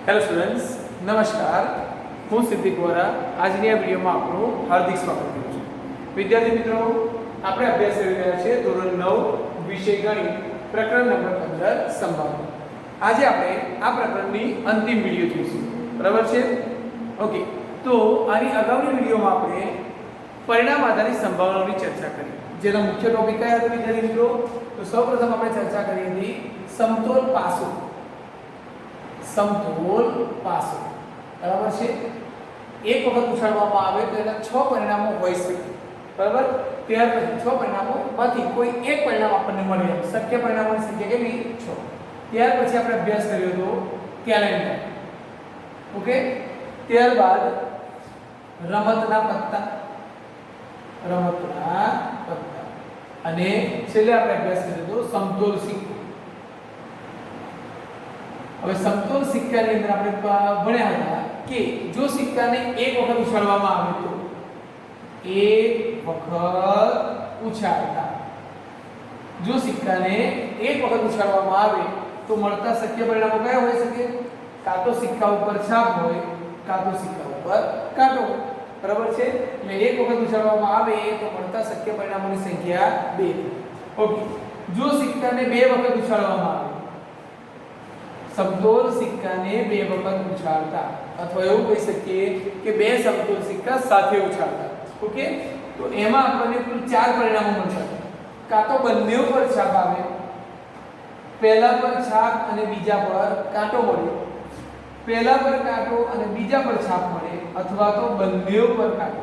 Hello students, નમસ્કાર. હું સિદ્ધિક વોરા આજની આ વિડીયોમાં આપનું હાર્દિક સ્વાગત કરું છું. વિદ્યાર્થી મિત્રો, આપણે અભ્યાસ કરી રહ્યા છીએ ધોરણ 9 વિષય ગણિત પ્રકરણ નંબર 15 સંભાવના. આજે આપણે આ પ્રકરણની અંતિમ વિડીયો જોઈશું. બરાબર છે? ઓકે. તો આની અગાઉની વિડીયોમાં આપણે પરિણામ આધારિત સંભાવનાઓની ચર્ચા કરી. જેનો મુખ્ય ટોપિક કયા હતો વિદ્યાર્થી મિત્રો? તો સૌપ્રથમ આપણે ચર્ચા કરી હતી સમતોલ પાસો. સમતોલ પાસો, બરાબર છે? એક વખત ઉછાળવામાં આવે તો એના 6 પરિણામો હોઈ શકે, બરાબર? ત્યાર પછી 6 પરિણામોમાંથી કોઈ એક પરિણામ આપણને મળે. શક્ય પરિણામોની સંખ્યા કેટલી? 6. ત્યાર પછી આપણે અભ્યાસ કર્યો હતો કેલેન્ડર. ઓકે. ત્યારબાદ રમતના પત્તા, અને છેલ્લે આપણે અભ્યાસ કર્યો હતો સમતોલ સિક્કો. હવે સમતોલ સિક્કાની અંદર આપણે ભણ્યા હતા કે જો સિક્કાને એક વખત ઉછાળવામાં આવે તો એક વખત ઉછાળતા, જો સિક્કાને એક વખત ઉછાળવામાં આવે તો મળતા શક્ય પરિણામો કયા હોઈ શકે? કાં તો સિક્કા ઉપર છાપ હોય, કાં તો સિક્કા ઉપર કાંટો હોય. બરાબર છે? એટલે એક વખત ઉછાળવામાં આવે તો મળતા શક્ય પરિણામોની સંખ્યા 2. ઓકે. જો સિક્કાને 2 વખત ઉછાળવામાં આવે, સમતોલ સિક્કાને 2 વખત ઉછાળતા, અથવા એવું કહી શકીએ કે 2 સમતોલ સિક્કા સાથે ઉછાળતા. ઓકે. તો એમાં આપણને કુલ 4 પરિણામો મળશે. કાં તો બંને ઉપર છાપ આવે, પહેલા પર છાપ અને બીજા પર કાંટો મળે, પહેલા પર કાંટો અને બીજા પર છાપ મળે, અથવા તો બંને ઉપર કાંટો.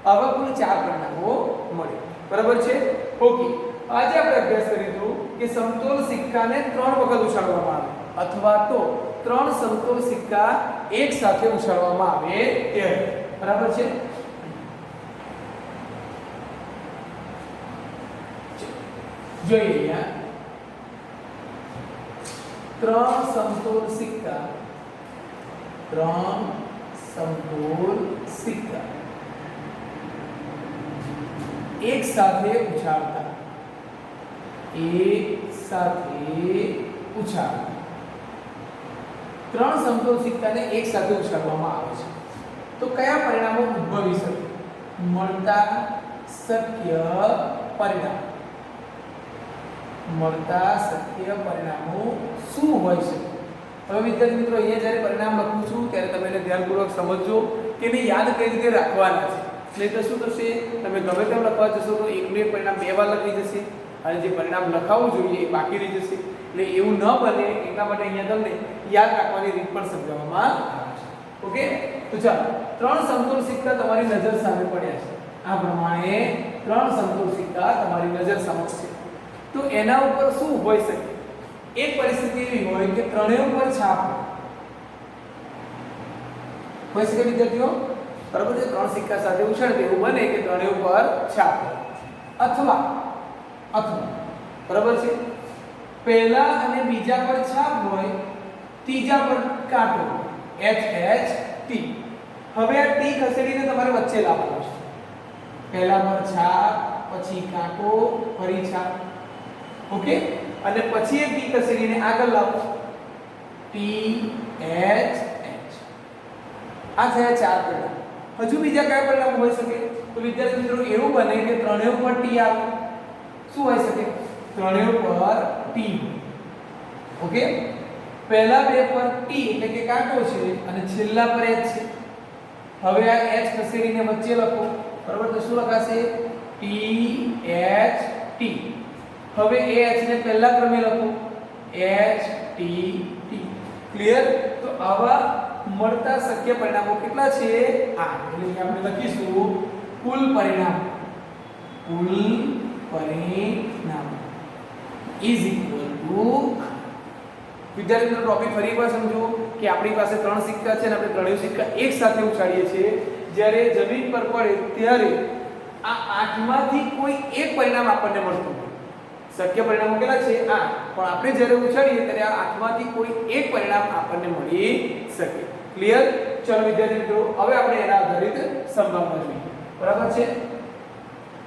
આવા કુલ 4 પરિણામો મળે. બરાબર છે? ઓકે. આજે આપણે અભ્યાસ કરીશું કે સમતોલ સિક્કાને 3 વખત ઉછાળવામાં આવે અથવા તો 3 સમતોલ સિક્કા એક સાથે ઉછાળવામાં આવે ત્યારે. બરાબર છે? જોઈએ અહીંયા 3 સમતોલ સિક્કા, 3 સમતોલ સિક્કા એક સાથે ઉછાળતા, એક સાથે ઉછાળતા. 3 સમતોલ સિક્કાને એક સાથે ઉછાળવામાં આવે છે તો કયા પરિણામો ઉદ્ભવી શકે? મળતા શક્ય પરિણામ, મળતા શક્ય પરિણામો શું હોઈ શકે? હવે વિદ્યાર્થી મિત્રો, અહીંયા જ્યારે પરિણામ લખું છું ત્યારે તમે એને ધ્યાનપૂર્વક સમજજો કે એને યાદ કઈ રીતે રાખવાના છે. નહીં તો શું થશે, તમે ગમે તેમ લખવા જશો તો એકનું એક પરિણામ 2 વાર લખાઈ જશે અને જે પરિણામ લખાવવું જોઈએ એ બાકી રહી જશે. એટલે એવું ન બને એટલા માટે અહીંયા તમને યાદ રાખવાની રીત પણ સમજાવવામાં આવે છે. ઓકે. તો ચાલો, 3 સમતોલ સિક્કા તમારી નજર સામે પડ્યા છે. આ પ્રમાણે 3 સમતોલ સિક્કા તમારી નજર સમક્ષ છે. તો એના ઉપર શું હોઈ શકે? એક પરિસ્થિતિ એવી હોય કે ત્રણેય ઉપર છાપ હોઈ શકે વિદ્યાર્થીઓ. બરાબર છે? 3 સિક્કા સાથે ઉછાળે એવું બને કે ત્રણેય ઉપર છાપ, અથવા બરાબર છે, પહેલા અને બીજા પર છાપ હોય, ત્રીજા પર કાંટો, HH T. હવે આ T ખસેડીને તમારે વચ્ચે લાવવાનો છે. પહેલા પર છાપ, પછી કાંટો, ફરી છાપ. ઓકે. અને પછી એક T ખસેડીને આગળ લાવો, T H H. આ થયા 4 પરિણામ. હજુ બીજા કયા પરિણામ હોઈ શકે? તો વિદ્યાર્થી મિત્રો, એવું બને કે ત્રણેય ઉપર T આવે. શું હોઈ શકે? ત્રણેય ઉપર T. ઓકે. પહેલા 2 પર T એટલે કે કાંટો છે અને છેલ્લા પર H છે. હવે આ H ખસેડીને વચ્ચે લખો. બરાબર? તો શું લખાશે? T H T. હવે H ને પહેલા ક્રમે લખો, H T T. ક્લિયર? તો આવા મળતા શક્ય પરિણામો કેટલા છે? 8. એટલે આપણે લખીશું કુલ પરિણામ ઇઝ ઇક્વલ ટુ. વિદ્યાર્થી મિત્રો, ટોપિક ફરી એકવાર સમજો કે આપણી પાસે 3 સિક્કા છે અને આપણે ત્રણેય સિક્કા એક સાથે ઉછાળીએ છીએ. જ્યારે જમીન પર પડે ત્યારે આ 8 માંથી કોઈ એક પરિણામ આપણને મળતું હોય. શક્ય પરિણામો કેટલા છે? 8. પણ આપણે જ્યારે ઉછાળીએ ત્યારે આ 8 માંથી કોઈ એક પરિણામ આપણને મળી શકે. ક્લિયર? ચલો વિદ્યાર્થી મિત્રો, હવે આપણે એના આધારિત સંભાવના જોઈએ. બરાબર છે?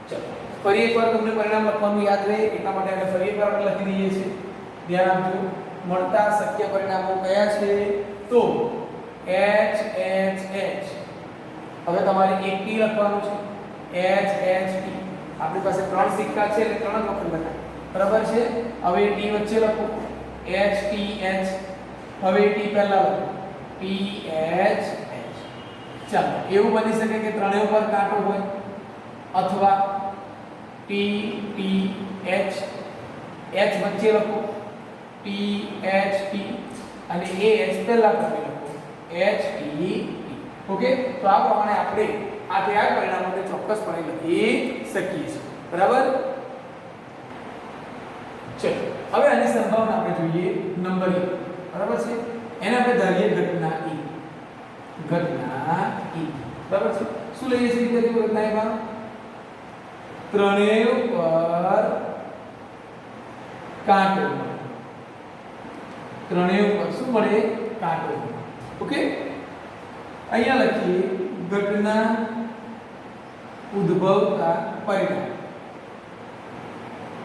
ચલો ફરી એકવાર તમને પરિણામ લખવાનું યાદ રહે એટલા માટે આપણે ફરી એકવાર લખી દઈએ છીએ. ધ્યાન આપજો. મળતા શક્ય પરિણામો કયા છે તો H H H હવે તમારે એક T લખવાનું છે H H T આપણી પાસે ત્રણ સિક્કા છે એટલે ત્રણ જ વખત લખાય બરાબર છે હવે T વચ્ચે લખો H T H હવે T પહેલા લખો T H H ચાલો એવું બની શકે કે ત્રણેય ઉપર કાંટો હોય અથવા T T H H વચ્ચે લખો T H T અને A H પહેલા લખો H T T ઓકે તો આ પ્રમાણે આપણે આ ત્રણ પરિણામોને ચોક્કસપણે લખી શકીએ છીએ બરાબર ચલો હવે આની સંભાવના આપણે જોઈએ નંબર 1 બરાબર છે એને આપણે ધારીએ ઘટના E બરાબર છે શું લઈએ છીએ વિદ્યાર્થીઓ ઘટના એમાં ત્રણેય પર કાંટો ત્રણેય પર શું મળે કાંટો ઓકે અહીંયા લખીએ ઘટના ઉદ્ભવતા પરિણામ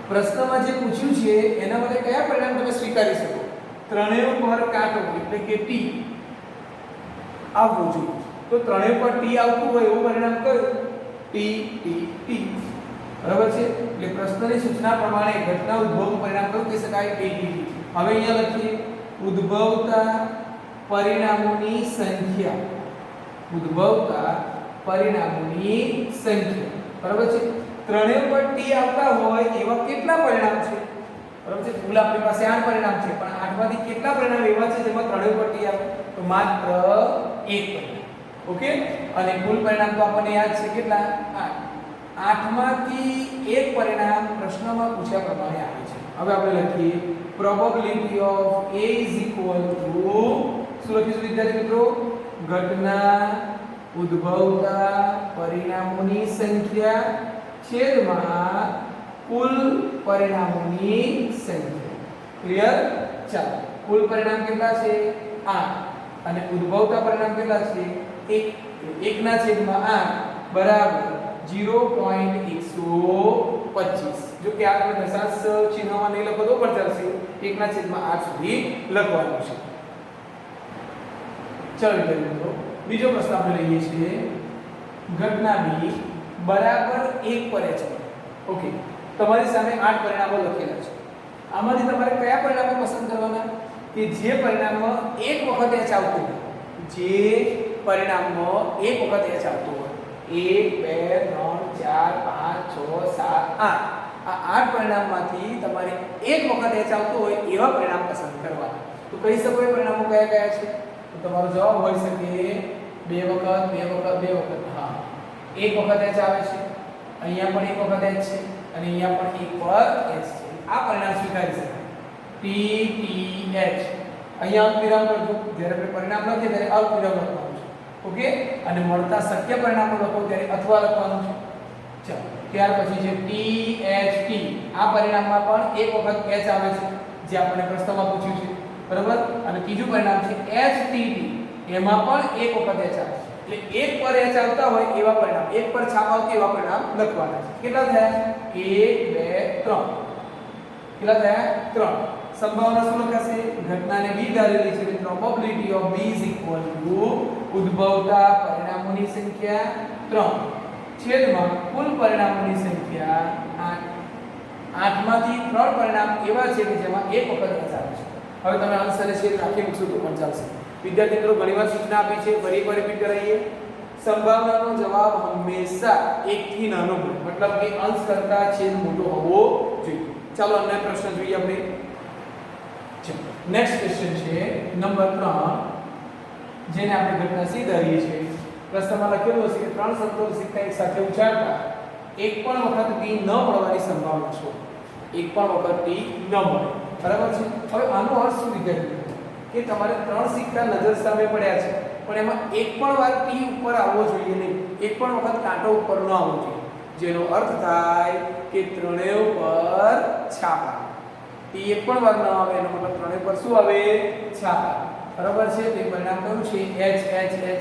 પ્રશ્નમાં જે પૂછ્યું છે એના માટે કયા પરિણામ તમે સ્વીકારી શકો ત્રણેય પર કાંટો એટલે કે T આવવું જોઈએ તો ત્રણેય પર T આવતું હોય એવું પરિણામ કયું T T T બરાબર છે એટલે પ્રશ્નની સૂચના પ્રમાણે ઘટના ઉદ્ભવનું પરિણામ કયું કહી શકાય T T T હવે અહીંયા લખીએ ઉદ્ભવતા પરિણામોની સંખ્યા બરાબર છે ત્રણેય પર T આવતા હોય એવા કેટલા પરિણામ છે બરાબર છે કુલ આપણી પાસે 8 પરિણામ છે પણ 8 માંથી કેટલા પરિણામ એવા છે જેમાં ત્રણેય પર T આવે તો માત્ર 1 પરિણામ ઓકે અને કુલ પરિણામ તો આપણને યાદ છે કેટલા 8 8 માંથી 1 પરિણામ પ્રશ્નમાં પૂછ્યા પ્રમાણે આવે છે હવે આપણે લખીએ probability of A is equal to શું લખીશું વિદ્યાર્થી મિત્રો ઘટના ઉદ્ભવતા પરિણામોની સંખ્યા છેદમાં કુલ પરિણામોની સંખ્યા ક્લિયર ચાલો કુલ પરિણામ કેટલા છે 8 અને ઉદ્ભવતા પરિણામ કેટલા છે 1 1 ના છેદમાં 8 બરાબર 0.125 જો કે આ તમે દશાંશ ચિહ્નમાં નહીં લખો તો પણ ચાલશે 1 ના છેદમાં 8 સુધી લખવાનું છે ચાલો મિત્રો બીજો પ્રશ્ન આપણે લઈએ છીએ ઘટના B બરાબર 1 પર H ઓકે તમારી સામે 8 પરિણામો લખેલા છે આમાંથી તમારે કયા પરિણામો પસંદ કરવાના કે જે પરિણામમાં એક વખત H આવતું હોય જે પરિણામમાં એક વખત H આવતું હોય 1 2 3 4 5 6 7 8 આ 8 પરિણામમાંથી તમારે એક વખત H આવતું હોય એવા પરિણામ પસંદ કરવાના તો કહી શકો એ પરિણામો કયા કયા છે તો તમારો જવાબ હોઈ શકે 2 વખત 2 વખત 2 વખત હા એક વખત H આવે છે અહીંયા પણ એક વખત H છે અને અહીંયા પણ એક પર H છે આ પરિણામ સ્વીકારી શકાય T T H અહીંયા અલ્પવિરામ કરજો જ્યારે આપણે પરિણામ લખીએ ત્યારે અલ્પવિરામ લખવાનું છે ઓકે અને મળતા શક્ય પરિણામો લખો ત્યારે અથવા લખવાનું છે ચાલો ત્યાર પછી છે T H T આ પરિણામમાં પણ એક વખત H આવે છે જે આપણે પ્રશ્નમાં પૂછ્યું છે બરાબર અને ત્રીજું પરિણામ છે H T T એમાં પણ એક વખત H આવે છે એટલે એક પર H આવતા હોય એવા પરિણામ એક પર છાપ આવતી એવા પરિણામ લખવાના છે કેટલા થયા 1 2 3 કેટલા થયા 3 સંભાવના શું લખાશે ઘટનાને B ધારેલી છે એટલે probability of B is equal to ઉદ્ભવતા પરિણામોની સંખ્યા 3 છેદમાં કુલ પરિણામોની સંખ્યા 8 8 માંથી 3 પરિણામ એવા છે કે જેમાં એક વખત H આવે છે હવે તમે આન્સર છે રાખી મૂકશો તો પણ ચાલશે વિદ્યાર્થી મિત્રો ઘણીવાર સૂચના આપી છે ફરી એકવાર રિપીટ કરાવીએ સંભાવનાનો જવાબ હંમેશા 1 થી નાનો હોય મતલબ કે અંશ કરતા છેદ મોટો હોવો જોઈએ ચાલો અન્ય પ્રશ્ન જોઈએ આપણે ચલો નેક્સ્ટ ક્વેશ્ચન છે નંબર 3 જેને આપણે ઘટના C ધારીએ છીએ પ્રશ્નમાં લખેલું હશે કે ત્રણ સમતોલ સિક્કા એક સાથે ઉછાળતા એક પણ વખત T ન મળવાની સંભાવના છે એક પણ વખત T ન મળે બરાબર છે હવે આનો અર્થ શું વિદ્યાર્થી કે તમારે ત્રણ સિક્કા નજર સામે પડ્યા છે પણ એમાં એક પણ વાર T ઉપર આવવો જોઈએ નહીં એક પણ વખત કાંટો ઉપર ન આવવો જોઈએ જેનો અર્થ થાય કે ત્રણેય પર છાપ આવે T એક પણ વાર ન આવે એનો મતલબ ત્રણેય પર શું આવે છાપ આવે બરાબર છે તે પરિણામ કયું છે H H H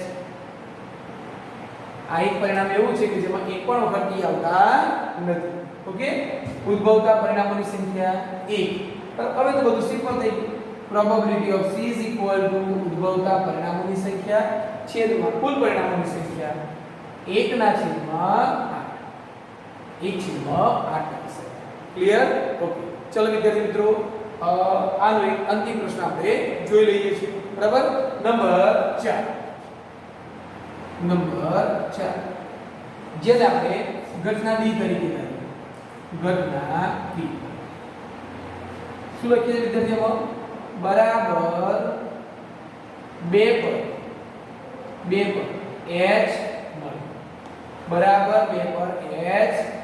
આ એક પરિણામ એવું છે કે જેમાં એક પણ વખત T આવતા નથી ઓકે ઉદ્ભવતા પરિણામોની સંખ્યા 1 હવે તો બધું સિમ્પલ થઈ ગયું probability of C is equal to ઉદ્ભવતા પરિણામોની સંખ્યા છેદમાં કુલ પરિણામોની સંખ્યા 1 ના છેદમાં 8 1 છેદમાં 8 લખી શકાય. ક્લિયર? ઓકે. ચલો વિદ્યાર્થી મિત્રો આનો એક અંતિમ પ્રશ્ન આપણે જોઈ લઈએ છીએ. બરાબર? નંબર 4 જેને આપણે ઘટના D તરીકે લઈએ. ઘટના D શું લખીએ વિદ્યાર્થીઓ? બરાબર 2 પર h મળે. બરાબર 2 પર h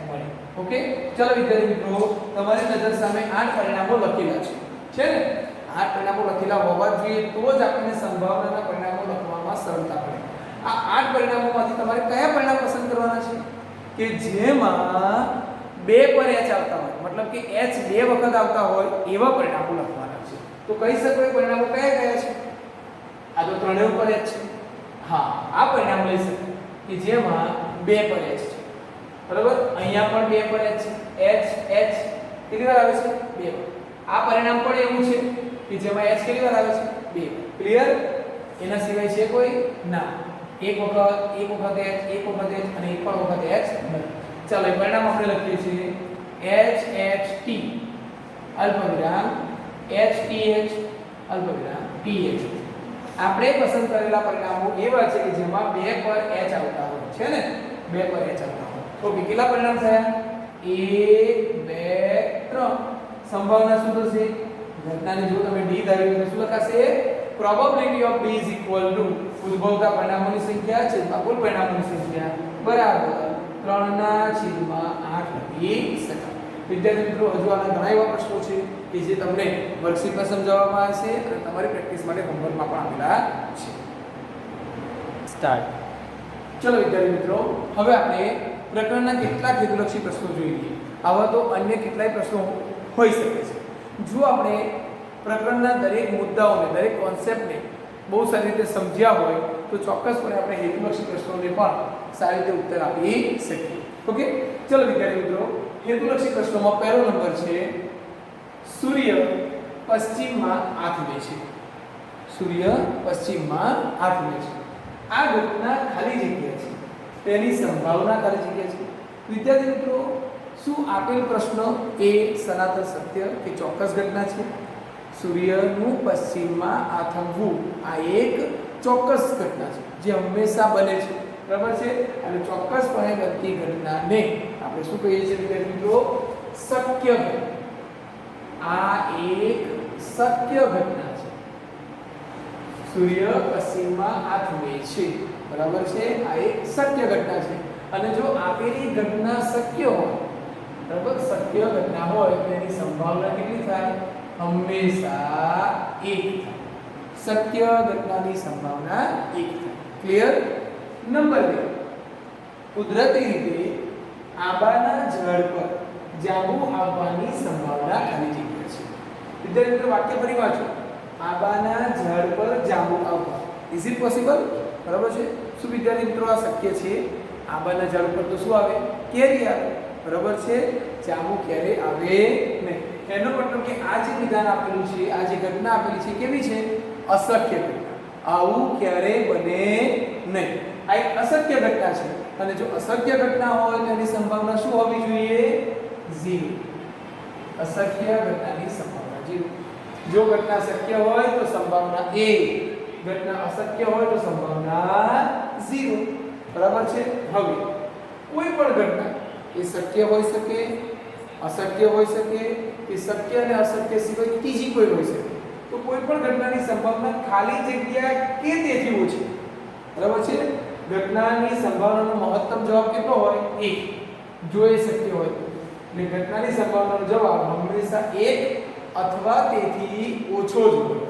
મળે. ઓકે. ચલો વિદ્યાર્થી મિત્રો તમારી નજર સામે 8 પરિણામો લખેલા છે ને? 8 પરિણામો લખેલા હોવા જોઈએ તો જ આપણને સંભાવનાના પરિણામો લખવામાં સરળતા પડે. આ 8 પરિણામોમાંથી તમારે કયા પરિણામ પસંદ કરવાના છે કે જેમાં 2 પર h આવતા હોય, મતલબ કે h 2 વખત આવતા હોય એવા પરિણામો લખવાના છે. તો કહી શકો એ પરિણામો કયા છે? આ તો ત્રણેય પર h છે. હા, આ પરિણામ લઈ શકે કે જેમાં 2 પર h છે. બરાબર? અહીંયા પણ 2 પર h છે. h કેટલી વાર આવે છે? 2 વાર. આ પરિણામ પણ એવું છે કે જેમાં h કેટલી વાર આવે છે? 2 વાર. ક્લિયર? એના સિવાય છે કોઈ? ના. એક વખત h, એક વખત h અને એક પણ વખત h નહીં. ચાલો એ પરિણામ આપણે લખીએ છીએ HHT અલ્પવિરામ HTH અલ્પવિરામ TH. આપણે પસંદ કરેલા પરિણામો એવા છે કે જેમાં 2 પર h આવતા હોય છે ને? 2 પર h આવતા હોય. તો કેટલા પરિણામ થયા? 1 2 3. સંભાવના શું થશે? ઘટનાને જો તમે D ધાર્યું તો શું લખાશે? Probability of D is equal to ઉદ્ભવતા પરિણામોની સંખ્યા છેદમાં કુલ પરિણામોની સંખ્યા બરાબર 3 ના છેદમાં 8 લખી શકાય. વિદ્યાર્થી મિત્રો હજુ આના ઘણા એવા પ્રશ્નો છે કે જે તમને વર્કશીટમાં સમજાવવામાં આવશે અને તમારી પ્રેક્ટિસ માટે હોમવર્કમાં પણ આપેલા છે. સ્ટાર્ટ. ચલો વિદ્યાર્થી મિત્રો હવે આપણે પ્રકરણના કેટલાક હેતુલક્ષી પ્રશ્નો જોઈએ. આવા તો અન્ય કેટલાય પ્રશ્નો હોઈ શકે છે. જો આપણે પ્રકરણના દરેક મુદ્દાઓને, દરેક કોન્સેપ્ટને બહુ સારી રીતે સમજ્યા હોય તો ચોક્કસપણે આપણે હેતુલક્ષી પ્રશ્નોને પણ સારી રીતે ઉત્તર આપી શકીએ. ઓકે. ચલો વિદ્યાર્થી મિત્રો હેતુલક્ષી પ્રશ્નોમાં પહેલો નંબર છે સૂર્ય પશ્ચિમમાં આથમે છે. સૂર્ય પશ્ચિમમાં આથમે છે. આ ઘટના ખાલી જગ્યા છે. તેની સંભાવના ખાલી જગ્યા છે. વિદ્યાર્થી મિત્રો શું આપેલ પ્રશ્ન એ સનાતન સત્ય કે ચોક્કસ ઘટના છે? સૂર્યનું પશ્ચિમમાં આથમવું આ એક ચોક્કસ ઘટના છે જે હંમેશા બને છે. બરાબર છે? અને ચોક્કસપણે બનતી ઘટનાને આપણે શું કહીએ છીએ વિદ્યાર્થી મિત્રો? શક્ય ઘટના. આ એક શક્ય ઘટના છે. સૂર્ય પશ્ચિમમાં આથમે છે. બરાબર છે? આ એક શક્ય ઘટના છે. અને જો આપેલી ઘટના શક્ય હોય, બરાબર, શક્ય ઘટના હોય તો એની સંભાવના કેટલી થાય? હંમેશા 1 થાય. શક્ય ઘટનાની સંભાવના 1 થાય. ક્લિયર? નંબર 2 કુદરતી રીતે આંબાના ઝાડ પર જાંબુ આવવાની સંભાવના ખાલી જગ્યા છે. વિદ્યાર્થી મિત્રો વાક્ય ફરી વાંચો. આંબાના ઝાડ પર જાંબુ આવવા. Is it possible? બરાબર છે? શું વિદ્યાર્થી મિત્રો આ શક્ય છે? આંબાના ઝાડ પર તો શું આવે? કેરી આવે. બરાબર છે? જાંબુ ક્યારે આવે નહીં. એનો મતલબ કે આ જે વિધાન આપેલું છે, આ જે ઘટના આપેલી છે કેવી છે? અશક્ય ઘટના. આવું ક્યારે બને નહીં. આ એક અશક્ય ઘટના છે. અને જો અશક્ય ઘટના હોય તો એની સંભાવના શું હોવી જોઈએ? 0. અશક્ય ઘટનાની સંભાવના 0. જો ઘટના શક્ય હોય તો સંભાવના 1, ઘટના અશક્ય હોય તો સંભાવના 0. બરાબર છે? હવે કોઈ પણ ઘટના એ શક્ય હોઈ શકે, અશક્ય હોઈ શકે કે શક્ય અને અશક્ય સિવાય ત્રીજી કોઈ હોઈ શકે. તો કોઈ પણ ઘટનાની સંભાવના ખાલી જગ્યા કે તેથી ઓછી. બરાબર છે? ઘટનાની સંભાવનાનો મહત્તમ જવાબ કેટલો હોય? 1. જો એ શક્ય હોય તો. એટલે ઘટનાની સંભાવનાનો જવાબ હંમેશા 1 અથવા તેથી ઓછો જ હોય.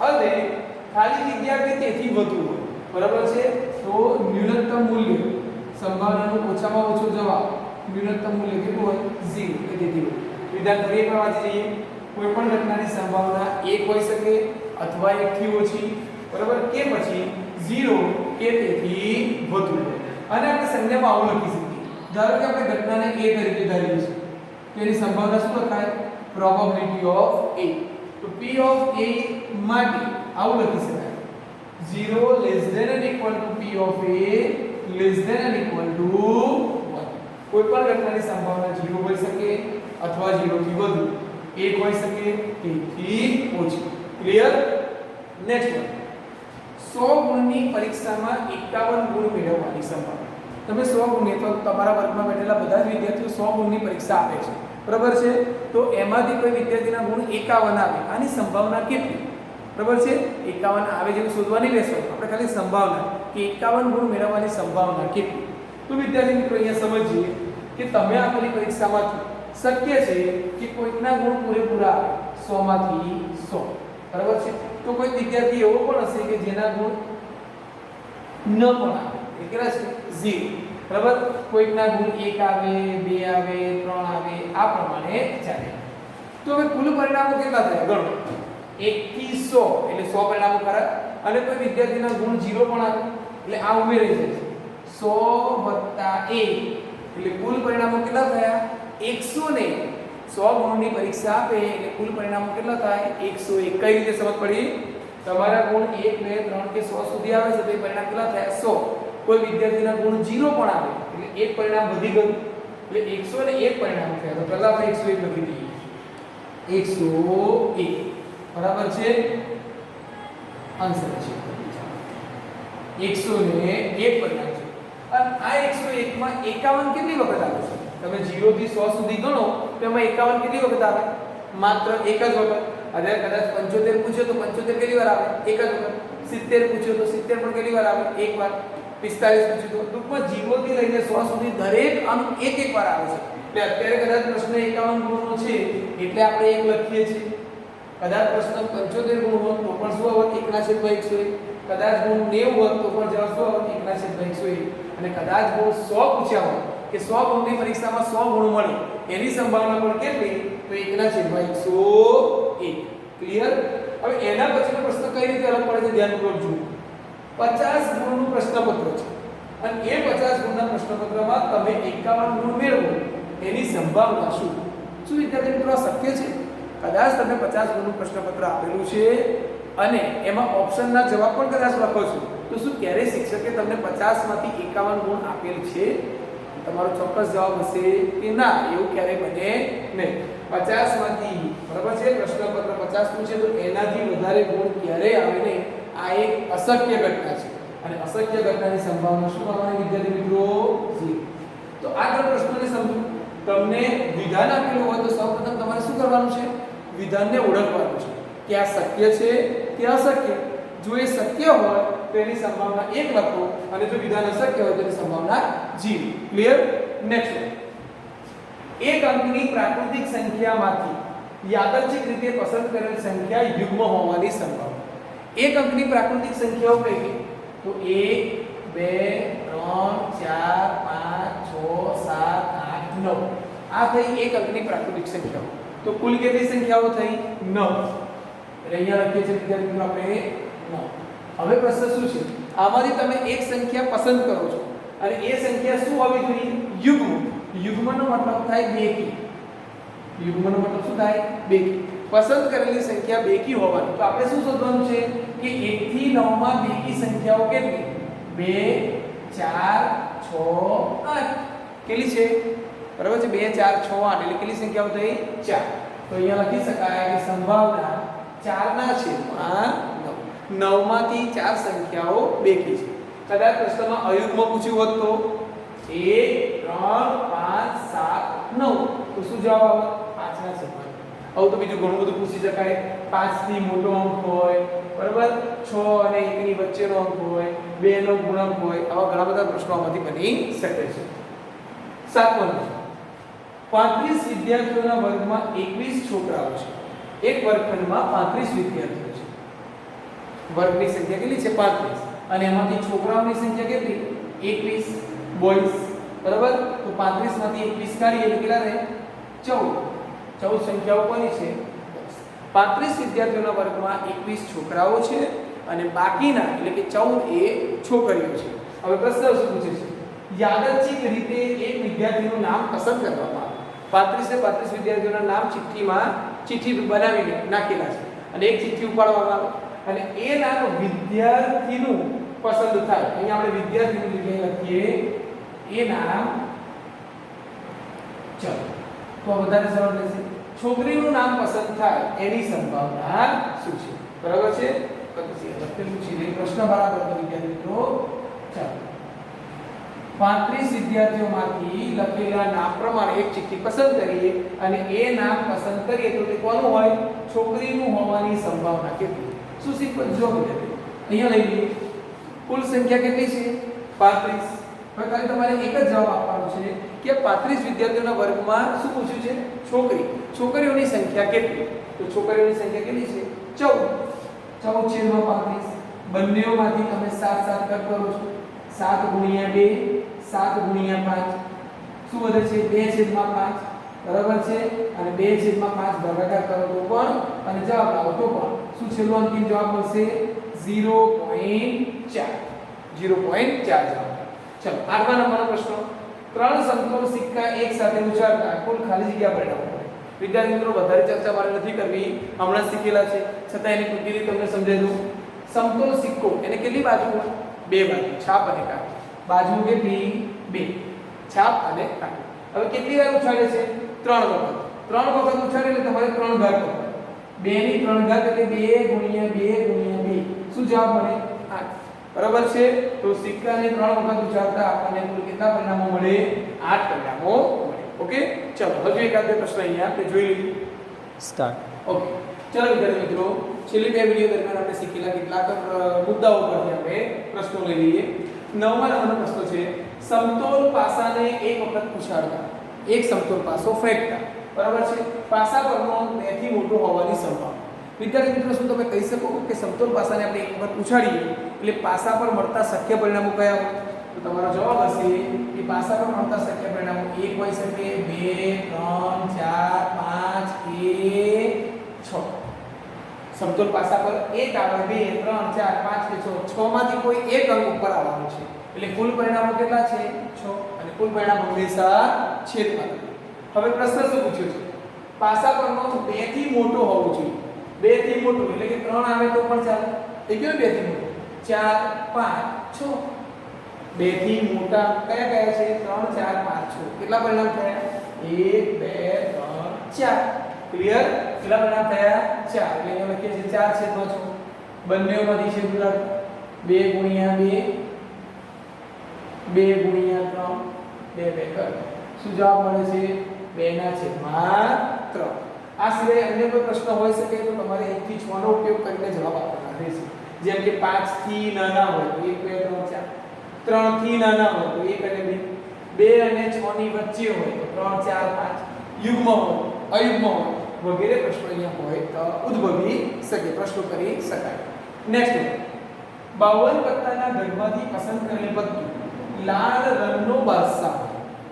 અને ખાલી જગ્યા કે તેથી વધુ હોય. બરાબર છે? તો ન્યૂનતમ મૂલ્ય સંભાવનાનો ઓછામાં ઓછો જવાબ ન્યૂનતમ મૂલ્ય કેટલું હોય? 0 કે તેથી વધુ. વિધાન ફરી એકવાર વાંચી જઈએ. કોઈ પણ ઘટનાની સંભાવના 1 હોઈ શકે અથવા 1 થી ઓછી, બરાબર, કે પછી 0 કે તેથી વધુ. અને આપણે સંજ્ઞામાં આવું લખી શકીએ. ધારો કે આપણે ઘટનાને A તરીકે ધારીએ છીએ તો એની સંભાવના શું લખાય? Probability of A. તો p ઓફ a માટે આવું લખી શકાય 0 less than and equal to p of a less than and equal to 1. કોઈ પણ ઘટનાની સંભાવના 0 હોઈ શકે અથવા 0 થી વધુ, 1 હોઈ શકે 1 થી ઓછી. ક્લિયર? નેક્સ્ટ વન, 100 ગુણની પરીક્ષામાં 51 ગુણ મેળવવાની સંભાવના. તમે 100 ગુણની તો તમારા વર્ગમાં બેઠેલા બધા જ વિદ્યાર્થીઓ 100 ગુણની પરીક્ષા આપે છે, બરાબર છે? તો એમાંથી કોઈ વિદ્યાર્થીના ગુણ 51 આવે, આની સંભાવના કેટલી? બરાબર છે? 51 આવે જેવું શોધવા નહીં બેસો, આપણે ખાલી સંભાવના કે 51 ગુણ મેળવવાની સંભાવના કેટલી. તો વિદ્યાર્થી મિત્રો અહીંયા સમજીએ કે તમે આપેલી પરીક્ષામાંથી શક્ય છે કે કોઈકના ગુણ પૂરેપૂરા આવે 100 માંથી 100, બરાબર છે? તો કોઈ વિદ્યાર્થી એવો પણ હશે કે જેના ગુણ ન પણ આવે, કેટલા છે? 0, બરાબર? કોઈકના ગુણ 1 આવે, 2 આવે, 3 આવે, આ પ્રમાણે ચાલે. તો હવે કુલ પરિણામો કેટલા થયા ગણો. 1 થી 100 એટલે 100 પરિણામો ખરા, અને કોઈ વિદ્યાર્થીના ગુણ 0 પણ આવે એટલે આ ઉમેરાઈ જશે. 100 + 1 એટલે કુલ પરિણામો કેટલા થયા? 100 ને 100 ગુણની પરીક્ષા આપે એટલે કુલ પરિણામો કેટલા થાય? 101. કઈ રીતે સમજ પડી? તમારા ગુણ 1 2 3 કે 100 સુધી આવે છે તો એ પરિણામ કેટલા થયા? 100. કોઈ વિદ્યાર્થીના ગુણ 0 પણ આવે એટલે એક પરિણામ વધી ગયું એટલે 101 પરિણામ થયા. તો પહેલા આપણે 101 લખી દઈએ. 101 બરાબર છે, આન્સર છે 101 પરિણામ છે. અને આ 101 માં 51 કેટલી વખત આવે છે? તમે 0 થી 100 સુધી ગણો તો એમાં 51 કેટલી વખત આવે? માત્ર એક જ વખત. અરે કદાચ 75 પૂછ્યો તો 75 કેટલી વાર આવે? એક જ વખત. 70 પૂછ્યો તો 70 પણ કેટલી વાર આવે? એક વાર. 45 પૂછ્યું તો ટૂંકમાં 0 થી લઈને 100 સુધી દરેક અંક એક વાર આવે છે. એટલે અત્યારે કદાચ પ્રશ્ન 51 ગુણનો છે એટલે આપણે 1 લખીએ છીએ. કદાચ પ્રશ્ન 75 ગુણ હોત તો પણ શું આવત? 1/101. કદાચ ગુણ 90 હોત તો પણ જવાબ શું આવત? 1/101. અને કદાચ ગુણ 100 પૂછ્યા હોય કે 100 ગુણની પરીક્ષામાં 100 ગુણ મળે એની સંભાવના પણ કેટલી? તો 1/101. ક્લિયર? હવે એના પછીનો પ્રશ્ન કઈ રીતે અલગ પડે છે ધ્યાનપૂર્વક જુઓ. 50 ગુણનું પ્રશ્નપત્ર છે અને એ 50 ગુણના પ્રશ્નપત્રમાં તમે 51 ગુણ મેળવો એની સંભાવના શું? શું વિદ્યાર્થી મિત્રો શક્ય છે? કદાચ તમે 50 ગુણનું પ્રશ્નપત્ર આપેલું છે અને એમાં ઓપ્શનના જવાબ પણ કદાચ લખો છો તો શું ક્યારે શિક્ષકે તમને 50 માંથી 51 ગુણ આપેલ છે? તમારો ચોક્કસ જવાબ હશે કે ના, એવું ક્યારે બને નહીં. 50 માંથી, બરાબર છે, પ્રશ્નપત્ર 50 નું છે તો એનાથી વધારે ગુણ ક્યારે આવે નહીં. આ એક અશક્ય ઘટના છે અને અશક્ય ઘટનાની સંભાવના શું આવવાની વિદ્યાર્થી મિત્રો? 0. તો આ ત્રણ પ્રશ્નોને સમજો. તમને વિધાન આપેલું હોય તો સૌપ્રથમ તમારે શું કરવાનું છે? વિધાનને ઓળખવાનું છે કે આ શક્ય છે કે અશક્ય. જો એ શક્ય હોય તો એની સંભાવના 1 લખો અને જો વિધાન અશક્ય હોય તો એની સંભાવના 0. ક્લિયર? નેક્સ્ટ, એક અંકની પ્રાકૃતિક સંખ્યામાંથી યાદચ્છિક રીતે પસંદ કરેલ સંખ્યા યુગ્મ હોવાની સંભાવના. એક અંકની પ્રાકૃતિક સંખ્યાઓ કઈ કઈ? તો 1 2 3 4 5 6 7 8 9. આ થઈ એક અંકની પ્રાકૃતિક સંખ્યાઓ. તો કુલ કેટલી સંખ્યાઓ થઈ? 9. એટલે અહીંયા લખીએ છીએ વિદ્યાર્થી મિત્રો આપણે 9. હવે પ્રશ્ન શું છે? આમાંથી તમે એક સંખ્યા પસંદ કરો છો અને એ સંખ્યા શું હોવી જોઈએ? યુગ્મ. યુગ્મનો મતલબ થાય બેકી. યુગ્મનો મતલબ શું થાય? બેકી. પસંદ કરેલી સંખ્યા બેકી હોવાની. તો આપણે શું શોધવાનું છે કે 1 થી 9 માં બેકી સંખ્યાઓ કેટલી? 2 4 6 8. કેટલી છે? બરાબર છે, 2 4 6 8 એટલે કેટલી સંખ્યાઓ થઈ? 4. તો અહીંયા લખી શકાય કે સંભાવના 4 ના છેદમાં 9. 9 માંથી 4 સંખ્યાઓ બેકી છે. કદાચ પ્રશ્નમાં અયુગ્મ પૂછ્યું હોત તો 1 3 5 7 9 તો શું જવાબ આવે? 5 ના છેદમાં. હવે તો બીજું ઘણું બધું પૂછી શકાય. 5 થી મોટો અંક હોય, બરાબર, 6 અને 1 ની વચ્ચેનો અંક હોય, 2 નો ગુણક હોય, આવા ઘણા બધા પ્રશ્નો આમાંથી બની શકે છે. 7મો નંબર, 35 વિદ્યાર્થીઓના વર્ગમાં 21 છોકરાઓ છે. એક વર્ગખંડમાં 35 વિદ્યાર્થીઓ છે. વર્ગની સંખ્યા કેટલી છે? 35. અને એમાંથી છોકરાઓની સંખ્યા કેટલી? 21 બોયઝ, બરાબર. તો 35 માંથી 21 કાઢીએ એટલે કેટલા રહે? 14. 14 સંખ્યાઓ કોની છે? 35 વિદ્યાર્થીઓના વર્ગમાં 21 છોકરાઓ છે અને બાકીના એટલે કે 14 એ છોકરીઓ છે. હવે પ્રશ્ન શું પૂછે છે? યાદચ્છિક રીતે એક વિદ્યાર્થીનું નામ પસંદ કરવામાં આવે. 35 વિદ્યાર્થીઓના નામ ચિઠ્ઠી બનાવીને નાખેલા છે અને એક ચિઠ્ઠી ઉપાડવામાં આવે અને એ નામ વિદ્યાર્થીનું પસંદ થાય. અહીંયા આપણે વિદ્યાર્થીનું જગ્યાએ લખીએ એ નામ. ચલો તો વધારે સરળ રહેશે. છોકરીનું નામ પસંદ થાય એની સંભાવના શું છે? બરાબર છે? પછી લખેલું છે પ્રશ્ન બરાબર તો વિદ્યાર્થી મિત્રો. ચાલો 35 વિદ્યાર્થીઓમાંથી લખેલા નામ પ્રમાણે એક ચિઠ્ઠી પસંદ કરીએ અને એ નામ પસંદ કરીએ તો તે કોનું હોય? છોકરીનું હોવાની સંભાવના કેટલી? શું સિમ્પલ જો વિદ્યાર્થી અહીંયા લઈ લઈએ. કુલ સંખ્યા કેટલી છે? 35. હવે ખાલી તમારે એક જ જવાબ આપવાનો છે કે 35 વિદ્યાર્થીઓના વર્ગમાં શું પૂછ્યું છે? છોકરી. છોકરીઓની સંખ્યા કેટલી? તો છોકરીઓની સંખ્યા કેટલી છે? 14. 14/35. બંનેઓમાંથી તમે 7 7 કટ કરો છો. 7 × 2 7 × 5 શું વધે છે? 2/5. બરાબર છે? અને 2/5 ભાગાકાર કરો તો પણ અને જવાબ લાવો તો પણ શું છેલ્લો અંતિમ જવાબ મળશે? 0.4. 0.4 જવાબ. ચલો 8મા નંબરનો પ્રશ્ન. 3 સમતોલ સિક્કા એક સાથે ઉછાળતા કુલ ખાલી જગ્યા પરિણામો. વિદ્યાર્થી મિત્રો વધારે ચર્ચા મારે નથી કરવી, હમણાં શીખેલા છે, છતાં એની ટૂંકી રીત તમને સમજાવી દઉં. સમતોલ સિક્કો એને કેટલી બાજુ હોય? 2 બાજુ, છાપ અને કાંટો. બાજુ કેટલી? 2, છાપ અને કાંટો. હવે કેટલી વાર ઉછાળે છે? 3 વખત. 3 વખત ઉછાળે એટલે તમારે 3 ઘાત કરવાનો. 2 ની 3 ઘાત એટલે 2 × 2 × 2. શું જવાબ મળે? 8. બરાબર છે? તો સિક્કાને 3 વખત ઉછાળતા આપણને કુલ કેટલા પરિણામો મળે? 8 પરિણામો મળે. ઓકે, ચલો હજુ એકાદ બે પ્રશ્ન અહીંયા આપણે જોઈ લઈએ. સ્ટાર્ટ. ઓકે, ચલો વિદ્યાર્થી મિત્રો, છેલ્લી 2 વિડિયો દરમિયાન આપણે શીખેલા કેટલાક મુદ્દાઓ પરથી આપણે પ્રશ્નો લઈ લઈએ. 9મા નંબરનો પ્રશ્ન છે સમતોલ પાસાને એક વખત ઉછાળતા, એક સમતોલ પાસો ફેંકતા. બરાબર છે? પાસા પરનો 2 થી મોટો હોવાની સંભાવના. વિદ્યાર્થી મિત્રો, શું તમે કહી શકો કે સમતોલ પાસાને આપણે એક વખત ઉછાળીએ એટલે પાસા પર મળતા શક્ય પરિણામો કયા હોય? તો તમારો જવાબ હશે કે પાસા પર મળતા શક્ય પરિણામો 1 હોઈ શકે, 2, 3, 4, 5, 6. સમતોલ પાસા પર 1 આવે, 2, 3, 4, 5 કે 6. 6 માંથી કોઈ એક અંક ઉપર આવવાનું છે. એટલે કુલ પરિણામો કેટલા છે? 6. અને કુલ પરિણામ હંમેશા છેદમાં. હવે પ્રશ્ન શું પૂછ્યો છે? પાસા પરનો 2 થી મોટો હોવો જોઈએ. 2 થી મોટો એટલે કે 3 આવે તો પણ ચાલે. એ કેવું 2 થી મોટો? 4, 5, 6. 2 થી મોટા કયા કયા છે? 3, 4, 5, 6. કેટલા પરિણામ થયા? 1, 2, 3, 4. ક્લિયર? કેટલા પરિણામ થયા? 4. એટલે અહીંયા લખીએ છીએ 4/6. બંનેઓમાંથી છેદ ઉડાડો. 2 × 2, 2 × 3, 2 2 કરો. શું જવાબ મળે છે? 2/3. આ સિવાય અન્ય કોઈ પ્રશ્ન હોઈ શકે તો તમારે 1 થી 6 નો ઉપયોગ કરીને જવાબ આપવાનો રહેશે. જેમ કે 5 થી નાના હોય તો 1, 2, 3, 4. 3 થી નાના હોય તો 1 અને 2. 2 અને 6 ની વચ્ચે હોય તો 3, 4, 5. યુગ્મ હોય, અયુગ્મ હોય વગેરે પ્રશ્નો અહીંયા હોય તો ઉદ્ભવી શકે, પ્રશ્નો કરી શકાય. નેક્સ્ટ, 52 પત્તાના ઘરમાંથી પસંદ કરેલ પત્તું લાલ રંગનો બાદશાહ.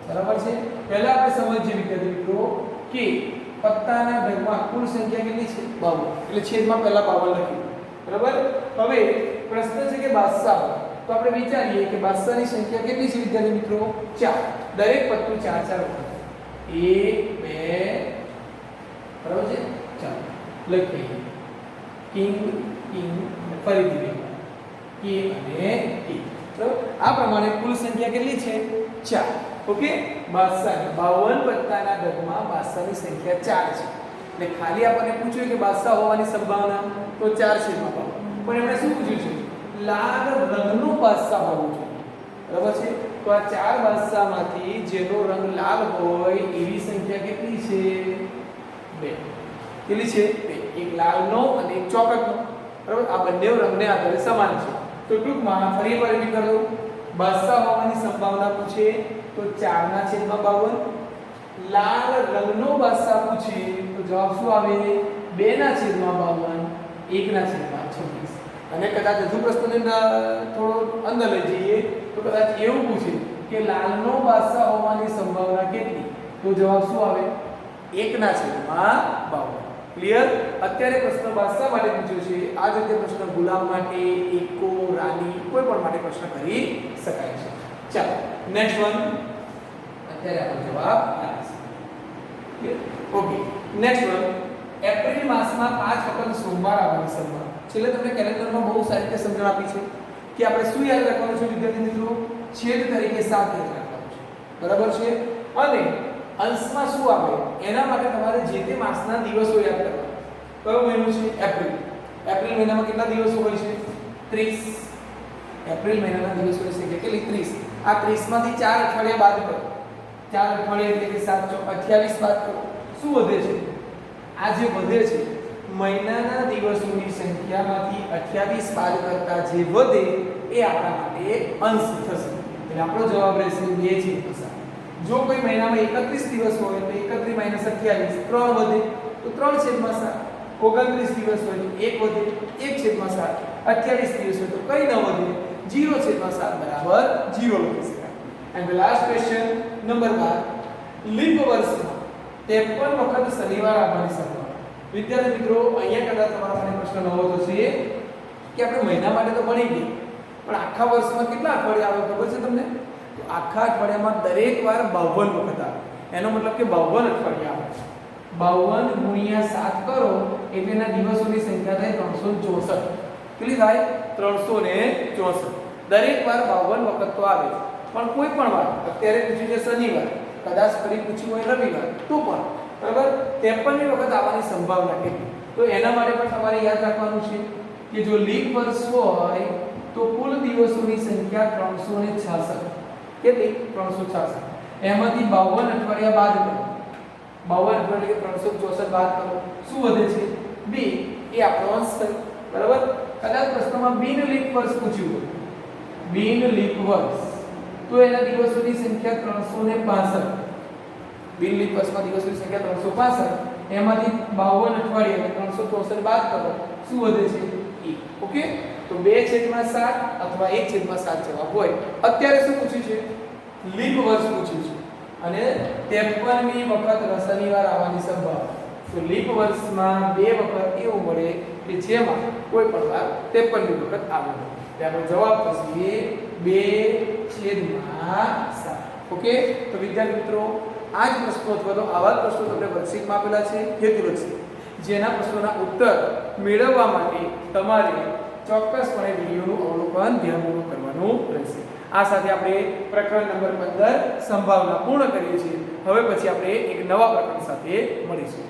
બરાબર છે? પહેલા આપણે સમજીએ વિદ્યાર્થી મિત્રો કે પત્તાના ઘરમાં કુલ સંખ્યા કેટલી છે? 52. એટલે છેદમાં પહેલા 52 લખ્યું. બરાબર? હવે પ્રશ્ન છે કે બાદશાહ, તો આપણે વિચારીએ કે બાદશાહની સંખ્યા કેટલી છે વિદ્યાર્થી મિત્રો? 4. દરેક પત્તું 4 4 વખત. 1, 2, બરાબર છે? ચાલો લખીએ. કિંગ કિંગ ફરીથી કે અને કે. તો આ પ્રમાણે કુલ સંખ્યા કેટલી છે? 4. ઓકે, બાદશાહ 52 પત્તાના ઘરમાં બાદશાહની સંખ્યા 4 છે. એટલે ખાલી આપણને પૂછ્યું કે બાદશાહ હોવાની સંભાવના તો 4/52. પણ એમણે શું પૂછ્યું છે? લાલ રંગનો બાદશાહ હોવો જોઈએ. બરાબર છે? તો આ 4 બાદશાહમાંથી જેનો રંગ લાલ હોય એવી સંખ્યા કેટલી છે? 2. કેટલી છે? 2. એક લાલનો અને એક ચોકટનો. બરાબર? આ બંને રંગને આધારે સમાન છે. તો ટૂંકમાં ફરી એકવાર રીપીટ કરી દઉં. બાદશાહ હોવાની સંભાવના પૂછે તો 4/52. લાલ રંગનો બાદશાહ પૂછે તો જવાબ શું આવે? 2/52, 1/26. અને કદાચ હજુ પ્રશ્નને થોડો અંદર લઈ જઈએ તો કદાચ એવું પૂછે કે લાલનો બાદશાહ હોવાની સંભાવના કેટલી? તો જવાબ શું આવે? 1/52. ક્લિયર? અત્યારે પ્રશ્ન બાદશાહ માટે પૂછ્યો છે. આ જ રીતે પ્રશ્ન ગુલામ માટે, એકો, રાની કોઈ પણ માટે પ્રશ્ન કરી શકાય છે. ચાલો નેક્સ્ટ વન. અત્યારે આપણો જવાબ આવે છે. Okay, next one. એપ્રિલ માસમાં 5 વખત સોમવાર આવવાની સંભાવના. છેલ્લે તમને કેલેન્ડરમાં બહુ સારી રીતે સમજણ આપી છે કે આપણે શું યાદ રાખવાનું છે વિદ્યાર્થી મિત્રો? છેદ તરીકે 7 યાદ રાખવાનું છે. બરાબર છે? અને અંશમાં શું આવે એના માટે તમારે જે તે માસના દિવસો યાદ કરવા. કયો મહિનો છે? એપ્રિલ. એપ્રિલ મહિનામાં કેટલા દિવસો હોય છે? 30. એપ્રિલ મહિનાના દિવસોની સંખ્યા કેટલી? 30. આ 30 માંથી 4 અઠવાડિયા બાદ કરો. 4 અઠવાડિયા એટલે કે 7 × 28 બાદ કરો. શું વધે છે? આ જે વધે છે મહિનાના દિવસોની સંખ્યામાંથી 28 બાદ કરતા જે વધે એ આપણા માટે અંશ થશે. એટલે આપણો જવાબ રહેશે 2/7. જો કોઈ મહિનામાં 31 દિવસ હોય તો 31 - 28 3 વધે તો 3/7. 29 દિવસ હોય તો 1 વધે 1/7. 28 દિવસ હોય તો કઈ ન વધે 0/7 બરાબર 0 લખી શકાય. And the last question number 12 leap વર્ષમાં 53 વખત શનિવાર આવવાની સંભાવના. વિદ્યાર્થી મિત્રો અહીંયા કદાચ તમારા મને પ્રશ્ન નવો થશે કે આપણે મહિના માટે તો ભણી ગયા પણ આખા વર્ષમાં કેટલા અઠવાડિયા આવે ખબર છે તમને? તો આખા અઠવાડિયામાં દરેક વાર 52 વખત આવે. એનો મતલબ કે 52 અઠવાડિયા આવે. 52 × 7 કરો એટલે એના દિવસોની સંખ્યા થાય 364. કેટલી થાય? 364. દરેક વાર 52 વખત તો આવે પણ કોઈ પણ વાર અત્યારે પૂછ્યું છે શનિવાર, કદાચ ફરી પૂછ્યું હોય રવિવાર તો પણ બરાબર 53 વખત આવવાની સંભાવના કેટલી? તો એના માટે પણ તમારે યાદ રાખવાનું છે કે જો લીપ વર્ષ હોય તો કુલ દિવસોની સંખ્યા 366. કેટલી? 366. એમાંથી 52 અઠવાડિયા બાદ કરો. 52 અઠવાડિયા એટલે 364 બાદ કરો. શું વધે છે? 2. એ આપણો અંશ થયો. બરાબર? કદાચ પ્રશ્નમાં બિન લીપ વર્ષ પૂછ્યું હોય, બિન લીપ વર્ષ તો એના દિવસોની સંખ્યા 365. બિન લીપ વર્ષમાં દિવસોની સંખ્યા 365. એમાંથી 52 અઠવાડિયા એટલે 364 બાદ કરો. શું વધે છે? 1. ઓકે? તો 2/7 અથવા 1/7 જવાબ હોય. અત્યારે શું પૂછ્યું છે? લીપ વર્ષ પૂછ્યું છે અને 53મી વખત શનિવાર આવવાની સંભાવના. તો લીપ વર્ષમાં 2 વખત એવું મળે કે જેમાં કોઈ પણ વાર 53મી વખત આવે. એટલે આપણો જવાબ થશે 2/7. ઓકે? તો વિદ્યાર્થી મિત્રો આ જ પ્રશ્નો અથવા તો આવા જ પ્રશ્નો તમને વર્કશીટમાં આપેલા છે હેતુલક્ષી, જેના પ્રશ્નોના ઉત્તર મેળવવા માટે તમારે ચોક્કસપણે વિડીયોનું અવલોકન ધ્યાનપૂર્વક કરવાનું રહેશે. આ સાથે આપણે પ્રકરણ નંબર 15 સંભાવના પૂર્ણ કરીએ છીએ. હવે પછી આપણે એક નવા પ્રકરણ સાથે મળીશું.